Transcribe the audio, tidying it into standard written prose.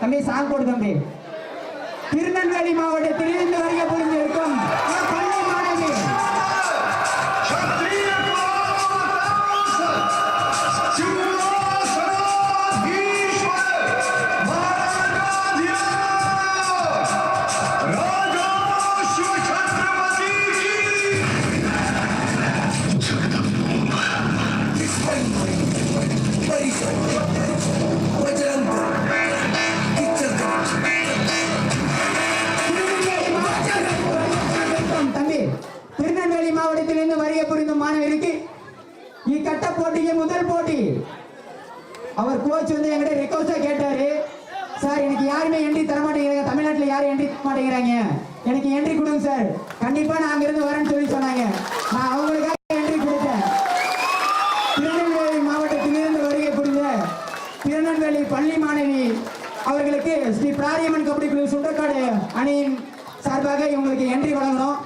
தம்பி சாங் போடு தம்பி. திருநெல்வேலி மாவட்டத்தில் இருந்து வருகை புரிந்திருக்கும் பள்ளி மாணவி மாவட்டத்திலிருந்து வருகை புரிந்த மாணவருக்கு இக்கட்ட போட்டிக்கு முதல் போட்டி. அவர் கோச் வந்து என்கிட்ட ரிக்வெஸ்டா கேட்டாரு, சார் எனக்கு யாருமே என்ட்ரி தர மாட்டேங்கிறாங்க, தமிழ்நாட்டில் யாரும் என்ட்ரி தர மாட்டேங்கிறாங்க, எனக்கு என்ட்ரி கொடுங்க சார், கண்டிப்பா நான் அங்கிருந்து வரேன்னு சொல்லி சொன்னாங்க. நான் அவங்களுக்காக என்ட்ரி கொடுத்தேன். திருநெல்வேலி மாவட்டத்திலிருந்து வருகை புரிந்த திருநெல்வேலி பள்ளி மாணவி அவர்களுக்கு ஸ்ரீ பிராரியம்மன் கபடி குழு சுண்டக்காடு அணியின் சார்பாக இவங்களுக்கு என்ட்ரி வழங்கணும்.